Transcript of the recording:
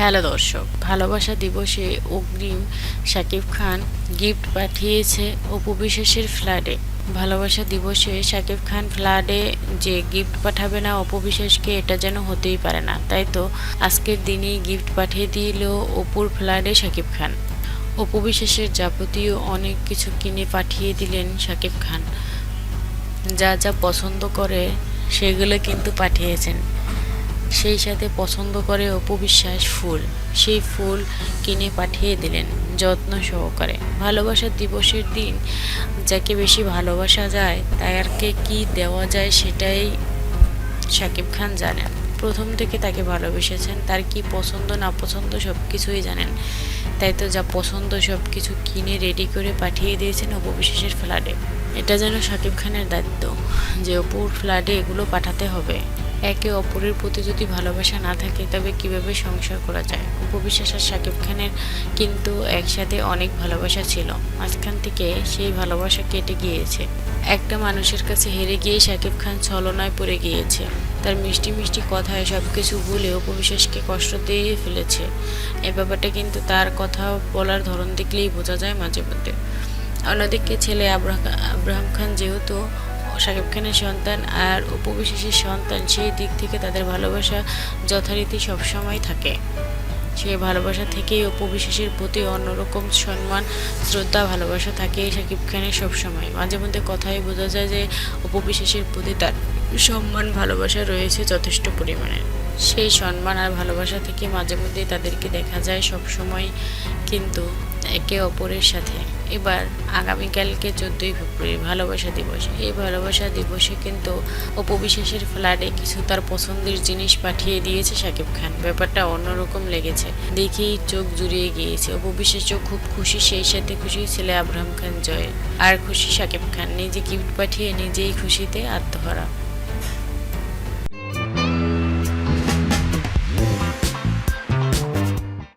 Hello দর্শক, ভালোবাসা দিবসে অগ্রিম শাকিব খান গিফট পাঠিয়েছে অপু বিশ্বাসের ফ্ল্যাটে। ভালোবাসা দিবসে শাকিব খান ফ্ল্যাটে যে গিফট পাঠাবে না অপু বিশ্বাসকে, এটা যেন হতেই পারে না। তাই তো আজকের দিনেই গিফট পাঠিয়ে দিল অপুর ফ্ল্যাটে শাকিব খান। অপু বিশ্বাসের যাবতীয় অনেক কিছু কিনে পাঠিয়ে দিলেন শাকিব খান। যা যা পছন্দ করে সেগুলো কিন্তু পাঠিয়েছেন। সেই সাথে পছন্দ করে অপু বিশ্বাস ফুল, সেই ফুল কিনে পাঠিয়ে দিলেন যত্ন সহকারে। ভালোবাসার দিবসের দিন যাকে বেশি ভালোবাসা যায় তাকে কি দেওয়া যায় সেটাই শাকিব খান জানেন। প্রথম থেকে তাকে ভালোবেসেছেন, তার কি পছন্দ না পছন্দ সব কিছুই জানেন। তাই তো যা পছন্দ সব কিছু কিনে রেডি করে পাঠিয়ে দিয়েছেন অপু বিশ্বাসের ফ্ল্যাটে। এটা যেন শাকিব খানের দায়িত্ব যে অপুর ফ্ল্যাটে এগুলো পাঠাতে হবে। একে অপরের প্রতি যদি ভালোবাসা না থাকে তবে কিভাবে সংসার করা যায়। অপু বিশ্বাস আর শাকিব খানের কিন্তু একসাথে অনেক ভালোবাসা ছিল, মাঝখান থেকে সেই ভালোবাসা কেটে গিয়েছে। একটা মানুষের কাছে হেরে গিয়ে শাকিব খান ছলনায় পড়ে গিয়েছে। তার মিষ্টি মিষ্টি কথায় সব কিছু ভুলে অপু বিশ্বাসকে কষ্ট দিয়ে ফেলেছে। এই ব্যাপারটা কিন্তু তার কথা বলার ধরন দেখলেই বোঝা যায় মাঝে মধ্যে। অন্যদিকে ছেলে আব্রাহাম খান যেহেতু শাকিব খানের সন্তান আর অপু বিশ্বাসের সন্তান, সেই দিক থেকে তাদের ভালোবাসা যথারীতি সবসময় থাকে। সেই ভালোবাসা থেকেই অপু বিশ্বাসের প্রতি অন্যরকম সম্মান, শ্রদ্ধা, ভালোবাসা থাকে শাকিব খানের সবসময়। মাঝে মধ্যে কথাই বোঝা যায় যে অপু বিশ্বাসের প্রতি তার সম্মান, ভালোবাসা রয়েছে যথেষ্ট পরিমাণে। সেই সম্মান আর ভালোবাসা থেকে মাঝে মধ্যে তাদেরকে দেখা যায় সবসময় কিন্তু একে অপরের সাথে। এবার আগামীকালকে 14ই ফেব্রুয়ারি ভালোবাসা দিবস। এই ভালোবাসা দিবসে কিন্তু অপু বিশ্বাসের ফ্ল্যাটে কিছু তার পছন্দের জিনিস পাঠিয়ে দিয়েছে শাকিব খান। ব্যাপারটা অন্যরকম লেগেছে, দেখেই চোখ জুড়িয়ে গিয়েছে। অপু বিশ্বাসও খুব খুশি, সেই সাথে খুশি ছেলে আব্রাহাম খান জয়, আর খুশি শাকিব খান। নিজে গিফট পাঠিয়ে নিজেই খুশিতে আত্মহারা।